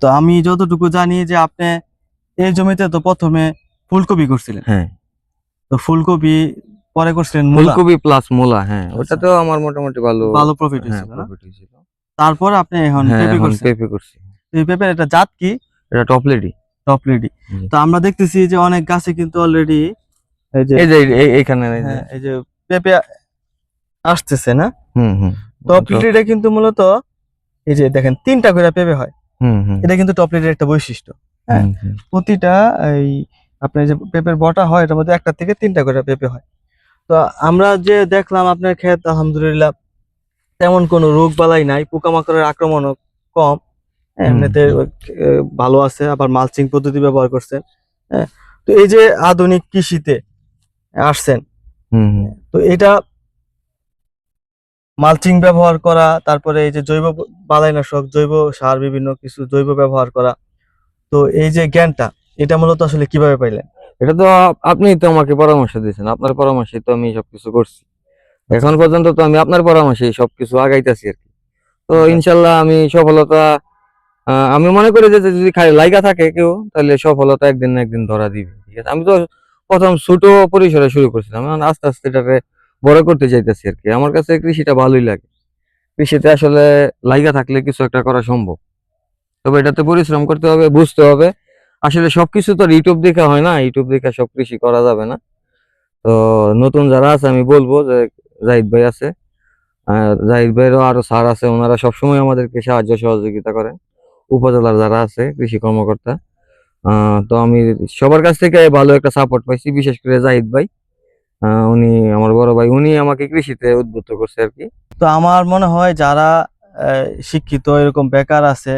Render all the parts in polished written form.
তো আমি যতটুকু জানি যে আপনি এই জমিতে তো প্রথমে ফুলকপি করছিলেন। হ্যাঁ, তো ফুলকপি পরে করছিলেন মূলা। ফুলকপি প্লাস মূলা। হ্যাঁ, আচ্ছা, ওটা তো আমার মোটামুটি ভালো ভালো প্রফিট হ্যাঁ হয়েছিল না? প্রফিট হয়েছিল। তারপর আপনি এখন হ্যাঁ, পেঁপে এখন করছেন। পেঁপে করছি। তো এই পেঁপের এটা জাত কি? এটা টপ লেডি। Top lady. জি। তো আমরা দেখতেছি যে অনেক গাছে কিন্তু অলরেডি এই যে এই যে এইখানে এই যে হ্যাঁ এই যে পেঁপে আসতেছে না? হুম হুম টপ তো লেডিটা কিন্তু মূলত এই যে দেখেন 3টা করে পেঁপে হয়। হুম হুম এটা কিন্তু টপ লেডির একটা বৈশিষ্ট্য। হ্যাঁ, হুম হুম প্রতিটা এই আপনার যে পেঁপের বটা হয় এটার মধ্যে 1টা থেকে 3টা করে পেঁপে হয়। তো আমরা যে দেখলাম আপনার ক্ষেত আলহামদুলিল্লাহ তেমন কোনো রোগ বালাই নাই, পোকামাকড়ের আক্রমণও কম। হ্যাঁ, হুম এমনিতে হুম ভালো আছে, আবার মালচিং পদ্ধতি ব্যবহার করছেন। হ্যাঁ, তো এই যে আধুনিক কৃষিতে আসছেন, হুম হুম। তো এটা মালচিং ব্যবহার করা, তারপরে এই যে জৈব বালাইনাশক, জৈব সার, বিভিন্ন কিছু জৈব ব্যবহার করা, তো এই যে জ্ঞানটা এটা মূলত আসলে কিভাবে পাইলেন? এটা তো আপনি তো আমাকে পরামর্শ দিয়েছেন, আপনার পরামর্শে তো আমি সবকিছু করছি। আচ্ছা এখন আচ্ছা পর্যন্ত তো আমি আপনার পরামর্শে সবকিছু আগাইতেছি আর কি। তো যাক, ইনশাল্লাহ আমি সফলতা আমি মনে করি যে যদি লাইগা থাকে কেউ, তাহলে সফলতা একদিন না একদিন ধরা দিবে। ঠিক আছে, আমি তো প্রথম ছোট পরিসরে শুরু করছিলাম, এখন আস্তে আস্তে এটাকে বড় করতে চাইতেছি আর কি। আমার কাছে কৃষিটা ভালোই লাগে। কৃষিতে আসলে লাইগা থাকলে কিছু একটা করা সম্ভব। তবে এটাতে পরিশ্রম করতে হবে, বুঝতে হবে। আসলে সবকিছু তো আর ইউটিউব দেখে হয় না, ইউটিউব দেখে সব কৃষি করা যাবে না। তো নতুন যারা আছে আমি বলবো যে জাহিদ ভাই আছে, জাহিদ ভাইয়েরও আরো স্যার আছে, ওনারা সবসময় আমাদেরকে সাহায্য সহযোগিতা করেন। উপজেলার যারা আছে কৃষি কর্মকর্তা, তো আমি সবার কাছ থেকে ভালো একটা সাপোর্ট পাইছি, বিশেষ করে জাহিদ ভাই। উনি আমার বড় ভাই, উনি আমাকে কৃষিতে উদ্বুদ্ধ করছে আর কি। তো আমার মনে হয় যারা শিক্ষিত এরকম বেকার আছে,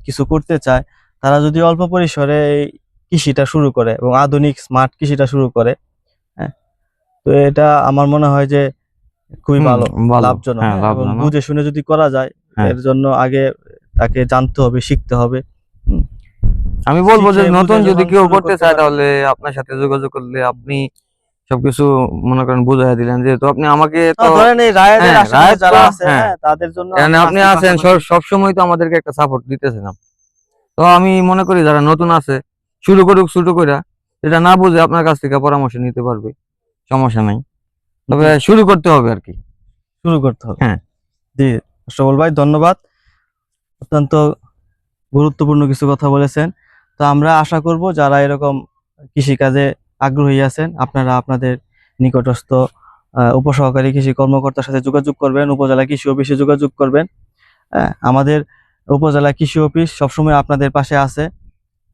কিছু করতে চায়, তারা যদি অল্প পরিসরে এই কৃষিটা শুরু করে এবং আধুনিক স্মার্ট কৃষিটা শুরু করে, হ্যাঁ, তো এটা আমার মনে হয় যে খুবই হুম, ভালো, ভালো। লাভজনক। হ্যাঁ, হ্যাঁ, এবং লাভজনক। বুঝে শুনে যদি করা যায়, হ্যাঁ, এর জন্য আগে তাকে জানতে হবে, শিখতে হবে। হুম, আমি বলবো যে শিখে বুঝে নতুন যদি যখন কেউ শুরু করতে করতে চায়, পারবে। তাহলে আপনার সাথে যোগাযোগ করলে আপনি সবকিছু মনে করেন বুঝাইয়া দিলেন, যেহেতু আপনি আমাকে তো ধরেন এই রায়েদের হ্যাঁ আশেপাশে রায়ত তো যারা আছে, হ্যাঁ, হ্যাঁ, তাদের জন্য মানে আমরা আপনি আছি আছেন পাশাপাশি। সব সময় তো আমাদেরকে একটা সাপোর্ট দিতেছেন আপনি। তো আমি মনে করি যারা নতুন আছে, শুরু করুক ছোট কইরা, এটা না বুঝে আপনার কাছ থেকে পরামর্শ নিতে পারবে, সমস্যা নাই। তবে জি, শুরু করতে হবে আর কি। শুরু করতে হবে। হ্যাঁ। জি, সবল ভাই ধন্যবাদ। অত্যন্ত গুরুত্বপূর্ণ কিছু কথা বলেছেন। তো আমরা আশা করব যারা এরকম কৃষিকাজে আগ্রহী আছেন, আপনারা আপনাদের নিকটস্থ উপসহকারী কৃষি কর্মকর্তার সাথে যোগাযোগ করবেন, উপজেলা কৃষি অফিসে যোগাযোগ করবেন। হ্যাঁ, আমাদের উপজেলা কৃষি অফিস সবসময় আপনাদের পাশে আছে।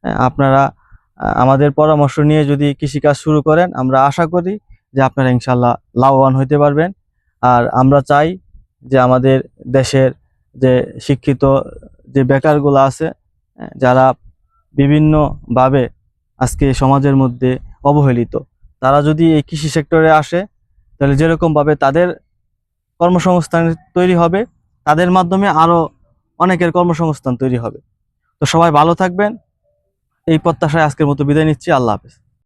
হ্যাঁ, আপনারা আমাদের পরামর্শ নিয়ে যদি কৃষিকাজ শুরু করেন, আমরা আশা করি যে আপনারা ইনশাল্লাহ লাভবান হইতে পারবেন। আর আমরা চাই যে আমাদের দেশের যে শিক্ষিত যে বেকারগুলো আছে, যারা বিভিন্নভাবে আজকে সমাজের মধ্যে অবহেলিত, তারা যদি এই কৃষি সেক্টরে আসে, তাহলে যেরকম ভাবে তাদের কর্মসংস্থান তৈরি হবে, তাদের মাধ্যমে আরো অনেকের কর্মসংস্থান তৈরি হবে। তো সবাই ভালো থাকবেন, এই প্রত্যাশায় আজকের মতো বিদায় নিচ্ছি। আল্লাহ হাফেজ।